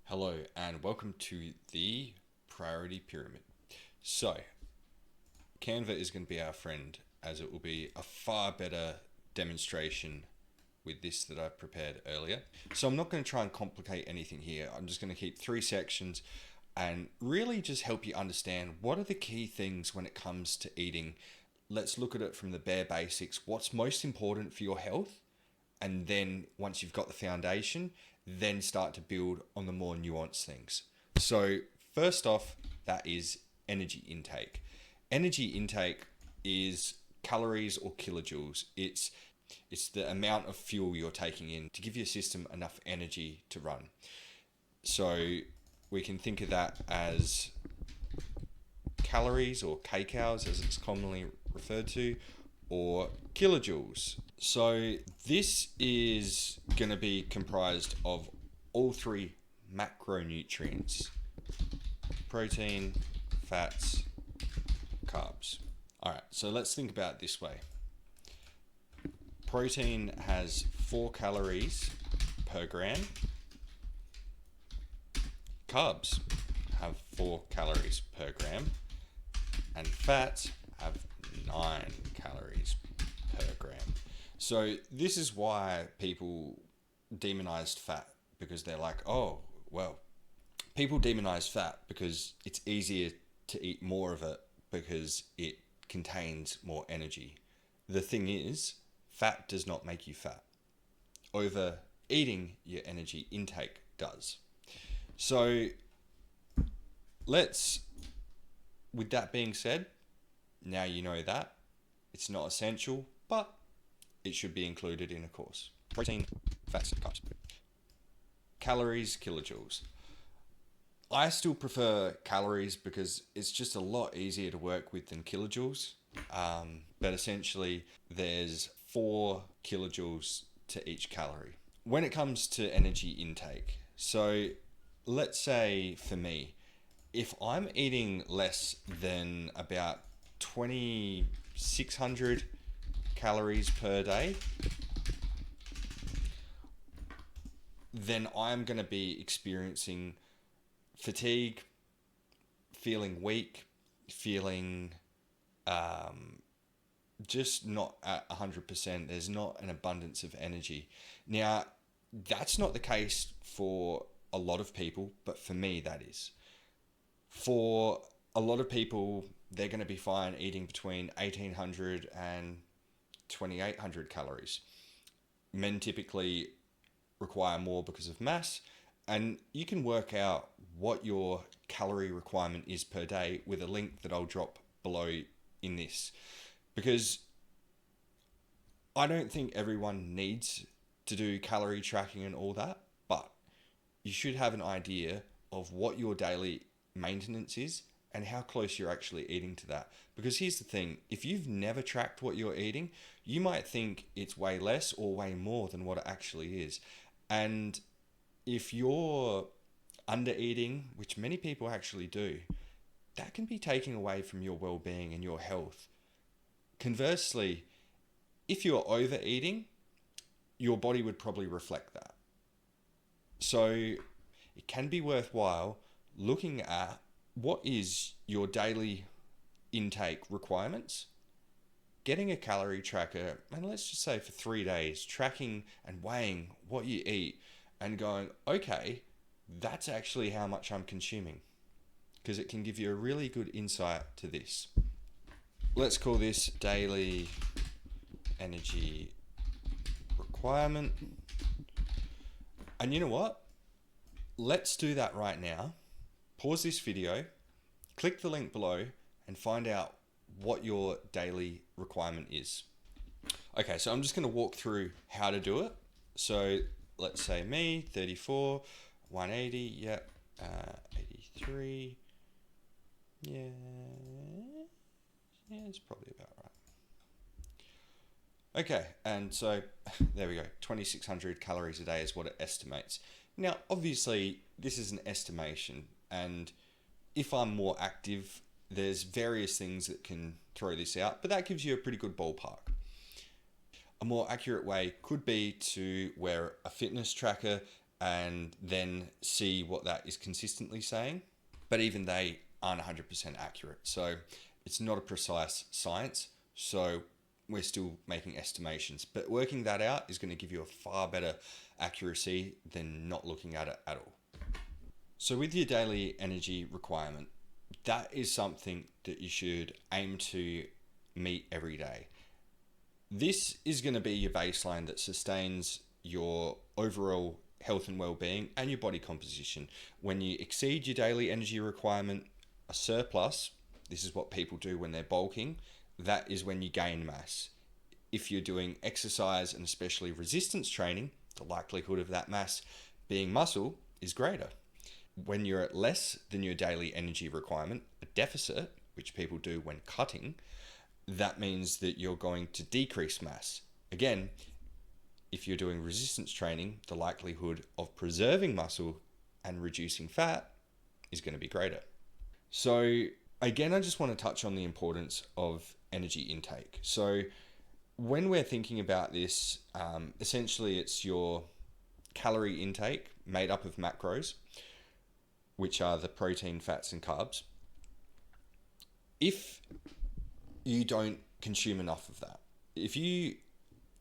Hello and welcome to the priority pyramid. So, Canva is going to be our friend as it will be a far better demonstration with this that I've prepared earlier. So, I'm not going to try and complicate anything here. I'm just going to keep 3 sections and really just help you understand what are the key things when it comes to eating. Let's look at it from the bare basics. What's most important for your health? And then once you've got the foundation, then start to build on the more nuanced things. So first off, that is energy intake. Energy intake is calories or kilojoules. It's the amount of fuel you're taking in to give your system enough energy to run. So we can think of that as calories or kcals as it's commonly referred to, or kilojoules. So this is going to be comprised of all three macronutrients: protein, fats, carbs. All right, so let's think about it this way. Protein has 4 calories per gram. Carbs have 4 calories per gram. And fats have 9 calories per gram. So this is why people demonized fat, because they're like, oh, well, people demonize fat because it's easier to eat more of it because it contains more energy. The thing is, fat does not make you fat. Overeating your energy intake does. So with that being said, now you know that. It's not essential, but it should be included in a course. Protein, fats, carbs. Calories, kilojoules. I still prefer calories because it's just a lot easier to work with than kilojoules. But essentially, there's 4 kilojoules to each calorie. When it comes to energy intake, so let's say for me, if I'm eating less than about 2,600 calories per day, then I'm going to be experiencing fatigue, feeling weak, feeling just not at 100%. There's not an abundance of energy. Now, that's not the case for a lot of people, but for me, that is. For a lot of people, they're going to be fine eating between 1,800 and 2,800 calories. Men typically require more because of mass, and you can work out what your calorie requirement is per day with a link that I'll drop below in this, because I don't think everyone needs to do calorie tracking and all that, but you should have an idea of what your daily maintenance is and how close you're actually eating to that. Because here's the thing, if you've never tracked what you're eating, you might think it's way less or way more than what it actually is. And if you're under eating, which many people actually do, that can be taking away from your well-being and your health. Conversely, if you're overeating, your body would probably reflect that. So it can be worthwhile looking at what is your daily intake requirements, getting a calorie tracker, and let's just say for 3 days, tracking and weighing what you eat and going, okay, that's actually how much I'm consuming, because it can give you a really good insight to this. Let's call this daily energy requirement. And you know what? Let's do that right now. Pause this video, click the link below, and find out what your daily requirement is. Okay, so I'm just going to walk through how to do it. So let's say me, 34, 180, yep, 83, yeah, it's probably about right. Okay, and so there we go, 2,600 calories a day is what it estimates. Now, obviously, this is an estimation, and if I'm more active, there's various things that can throw this out, but that gives you a pretty good ballpark. A more accurate way could be to wear a fitness tracker and then see what that is consistently saying. But even they aren't 100% accurate. So it's not a precise science. So we're still making estimations. But working that out is going to give you a far better accuracy than not looking at it at all. So with your daily energy requirement, that is something that you should aim to meet every day. This is going to be your baseline that sustains your overall health and well-being and your body composition. When you exceed your daily energy requirement, a surplus, this is what people do when they're bulking, that is when you gain mass. If you're doing exercise and especially resistance training, the likelihood of that mass being muscle is greater. When you're at less than your daily energy requirement, a deficit, which people do when cutting, that means that you're going to decrease mass. Again, if you're doing resistance training, the likelihood of preserving muscle and reducing fat is going to be greater. So again, I just want to touch on the importance of energy intake. So when we're thinking about this, essentially it's your calorie intake made up of macros, which are the protein, fats, and carbs. If you don't consume enough of that, if you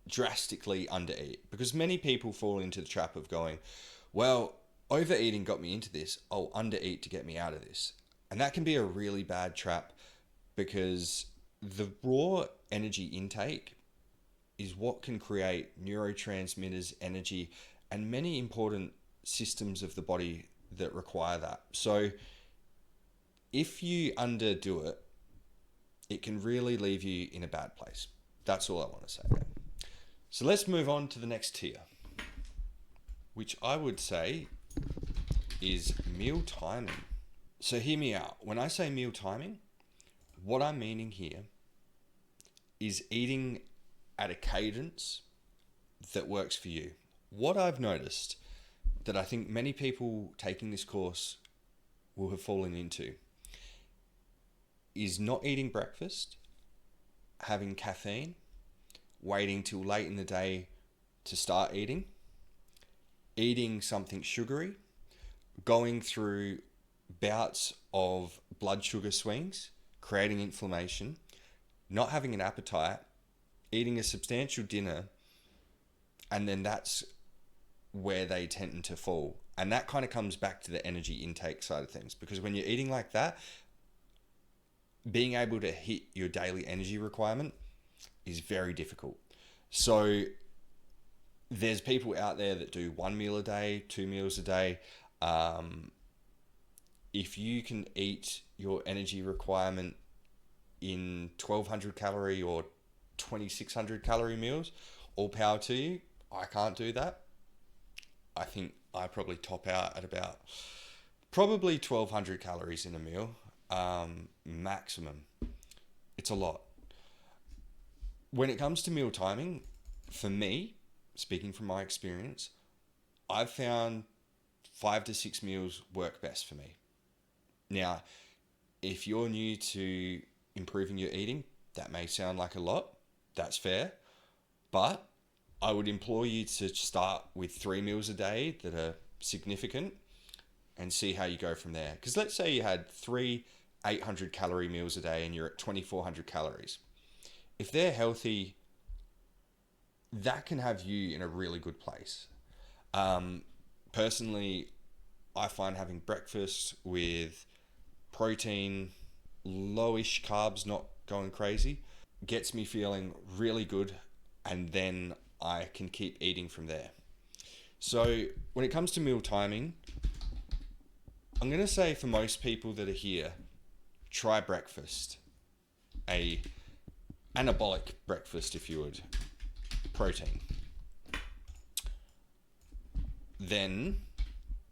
drastically undereat, because many people fall into the trap of going, well, overeating got me into this, I'll undereat to get me out of this. And that can be a really bad trap, because the raw energy intake is what can create neurotransmitters, energy, and many important systems of the body that require that. So if you underdo it, it can really leave you in a bad place. That's all I want to say there. So let's move on to the next tier, which I would say is meal timing. So hear me out. When I say meal timing, what I'm meaning here is eating at a cadence that works for you. What I've noticed that I think many people taking this course will have fallen into is not eating breakfast, having caffeine, waiting till late in the day to start eating something sugary, going through bouts of blood sugar swings, creating inflammation, not having an appetite, eating a substantial dinner, and then that's where they tend to fall. And that kind of comes back to the energy intake side of things, because when you're eating like that, being able to hit your daily energy requirement is very difficult. So there's people out there that do 1 meal a day, 2 meals a day. If you can eat your energy requirement in 1200 calorie or 2600 calorie meals, all power to you. I can't do that. I think I probably top out at about probably 1200 calories in a meal, maximum. It's a lot. When it comes to meal timing, for me, speaking from my experience, I've found 5 to 6 meals work best for me. Now, if you're new to improving your eating, that may sound like a lot. That's fair. But I would implore you to start with 3 meals a day that are significant and see how you go from there. Because let's say you had 3 800 calorie meals a day and you're at 2400 calories. If they're healthy, that can have you in a really good place. Personally, I find having breakfast with protein, lowish carbs, not going crazy, gets me feeling really good, and then I can keep eating from there. So when it comes to meal timing, I'm going to say for most people that are here, try breakfast. A anabolic breakfast, if you would. Protein. Then,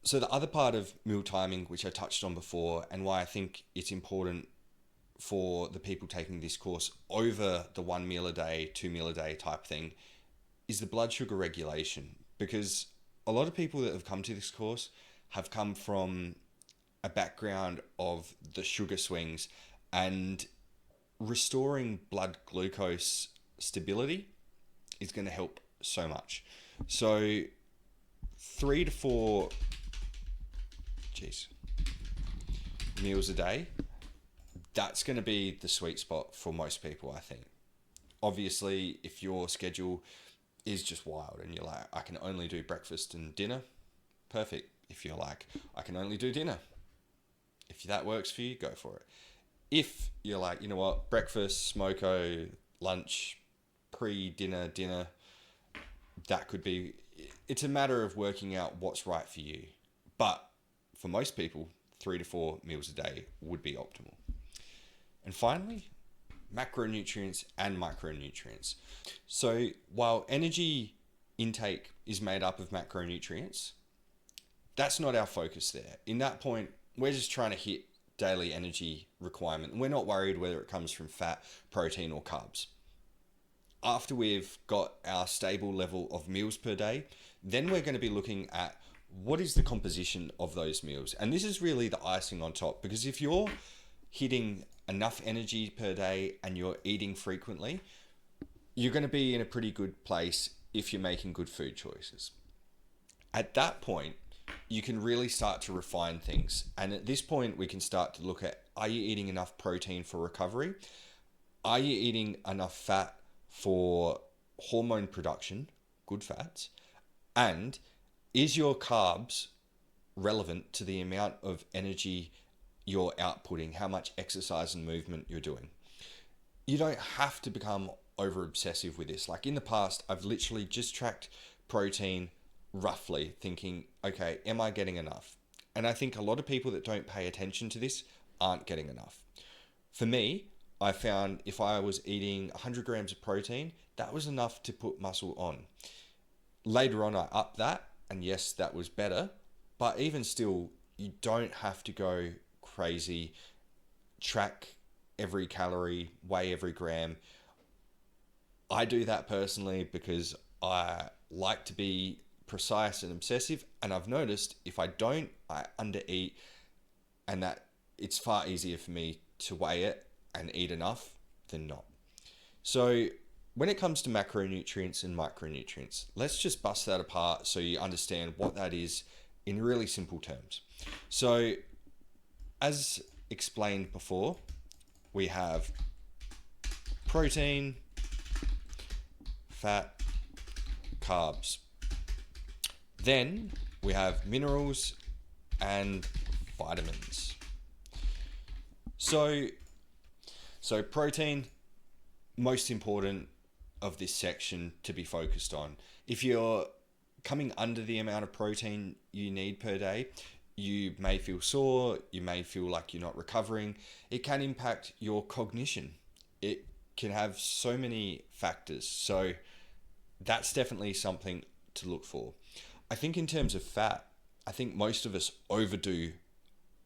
so the other part of meal timing, which I touched on before, and why I think it's important for the people taking this course over the 1 meal a day, 2 meal a day type thing, is the blood sugar regulation. Because a lot of people that have come to this course have come from a background of the sugar swings, and restoring blood glucose stability is going to help so much. So 3 to 4 meals a day, that's going to be the sweet spot for most people, I think. Obviously, if your schedule is just wild and you're like, I can only do breakfast and dinner, perfect. If you're like, I can only do dinner, if that works for you, go for it. If you're like, you know what, breakfast, smoko, lunch, pre-dinner, dinner, that could be, it's a matter of working out what's right for you. But for most people, 3 to 4 meals a day would be optimal. And finally, macronutrients and micronutrients. So while energy intake is made up of macronutrients, that's not our focus there. In that point, we're just trying to hit daily energy requirement. We're not worried whether it comes from fat, protein, or carbs. After we've got our stable level of meals per day, then we're going to be looking at what is the composition of those meals. And this is really the icing on top, because if you're hitting enough energy per day and you're eating frequently, you're going to be in a pretty good place if you're making good food choices. At that point, you can really start to refine things. And at this point, we can start to look at, are you eating enough protein for recovery? Are you eating enough fat for hormone production, good fats? And is your carbs relevant to the amount of energy you're outputting, how much exercise and movement you're doing? You don't have to become over obsessive with this. Like in the past, I've literally just tracked protein roughly, thinking, okay, am I getting enough? And I think a lot of people that don't pay attention to this aren't getting enough. For me, I found if I was eating 100 grams of protein, that was enough to put muscle on. Later on, I upped that, and yes, that was better. But even still, you don't have to go crazy, track every calorie, weigh every gram. I do that personally because I like to be precise and obsessive, and I've noticed if I don't, I undereat, and that it's far easier for me to weigh it and eat enough than not. So when it comes to macronutrients and micronutrients, let's just bust that apart so you understand what that is in really simple terms. So as explained before, we have protein, fat, carbs. Then we have minerals and vitamins. So protein, most important of this section to be focused on. If you're coming under the amount of protein you need per day, you may feel sore, you may feel like you're not recovering. It can impact your cognition. It can have so many factors. So that's definitely something to look for. I think in terms of fat, I think most of us overdo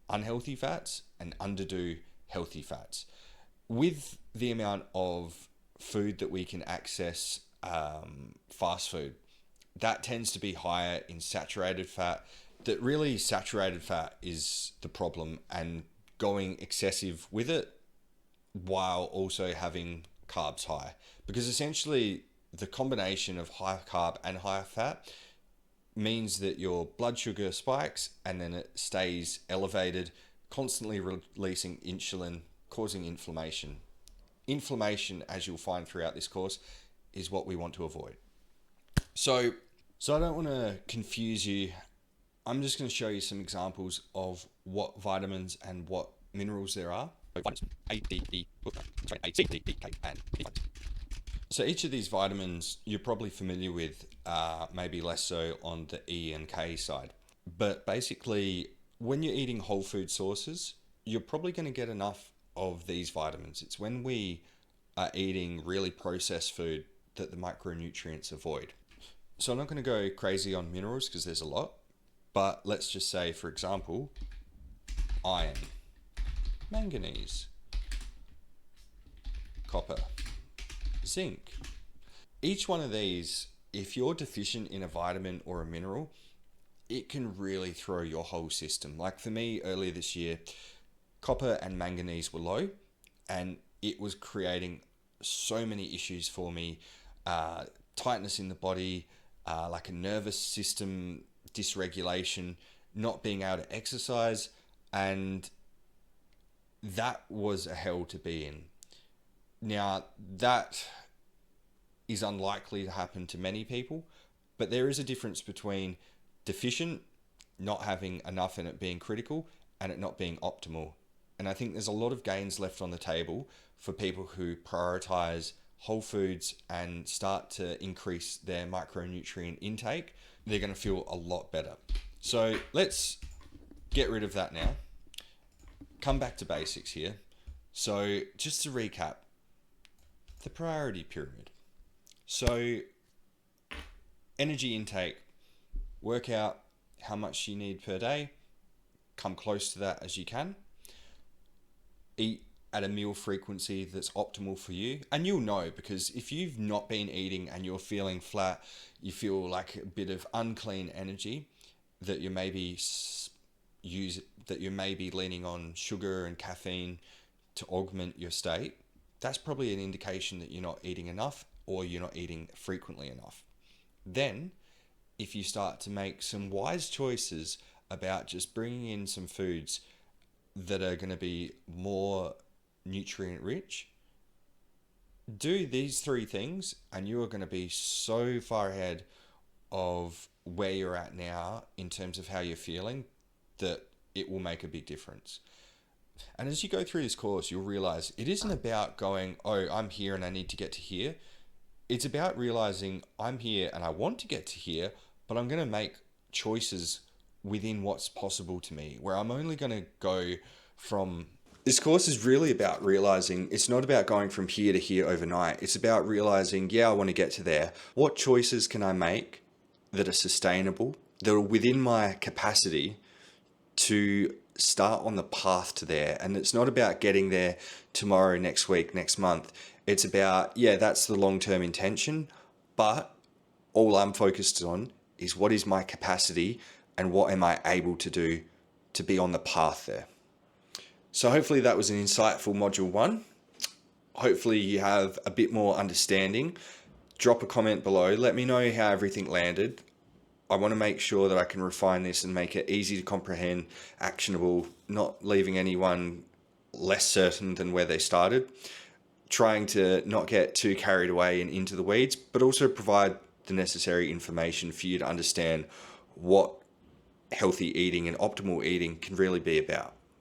unhealthy fats and underdo healthy fats. With the amount of food that we can access, fast food, that tends to be higher in saturated fat. That really saturated fat is the problem, and going excessive with it while also having carbs high. Because essentially the combination of high carb and high fat means that your blood sugar spikes and then it stays elevated, constantly releasing insulin, causing inflammation. Inflammation, as you'll find throughout this course, is what we want to avoid. So I don't want to confuse you. I'm just going to show you some examples of what vitamins and what minerals there are. Vitamins A, D, E, A, C, D, E, K, and B vitamins. So each of these vitamins you're probably familiar with, maybe less so on the E and K side. But basically, when you're eating whole food sources, you're probably going to get enough of these vitamins. It's when we are eating really processed food that the micronutrients avoid. So I'm not going to go crazy on minerals because there's a lot, but let's just say, for example, iron, manganese, copper, zinc. Each one of these, if you're deficient in a vitamin or a mineral, it can really throw your whole system. Like for me, earlier this year, copper and manganese were low, and it was creating so many issues for me. Tightness in the body, like a nervous system dysregulation, not being able to exercise, and that was a hell to be in. Now, that is unlikely to happen to many people, but there is a difference between deficient, not having enough and it being critical, and it not being optimal. And I think there's a lot of gains left on the table for people who prioritize whole foods and start to increase their micronutrient intake. They're going to feel a lot better. So let's get rid of that now. Come back to basics here. So just to recap, the priority pyramid. So energy intake, work out how much you need per day, come close to that as you can. Eat at a meal frequency that's optimal for you. And you'll know, because if you've not been eating and you're feeling flat, you feel like a bit of unclean energy, that you maybe leaning on sugar and caffeine to augment your state, that's probably an indication that you're not eating enough or you're not eating frequently enough. Then, if you start to make some wise choices about just bringing in some foods that are going to be more nutrient rich, do these three things and you are going to be so far ahead of where you're at now in terms of how you're feeling that it will make a big difference. And as you go through this course, you'll realize it isn't about going, oh, I'm here and I need to get to here. It's about realizing I'm here and I want to get to here, but I'm going to make choices within what's possible to me, where I'm only going to go from... This course is really about realizing it's not about going from here to here overnight. It's about realizing, yeah, I want to get to there. What choices can I make that are sustainable, that are within my capacity to start on the path to there? And it's not about getting there tomorrow, next week, next month. It's about, yeah, that's the long-term intention, but all I'm focused on is what is my capacity and what am I able to do to be on the path there. So hopefully that was an insightful module 1. Hopefully you have a bit more understanding. Drop a comment below. Let me know how everything landed. I want to make sure that I can refine this and make it easy to comprehend, actionable, not leaving anyone less certain than where they started. Trying to not get too carried away and into the weeds, but also provide the necessary information for you to understand what healthy eating and optimal eating can really be about.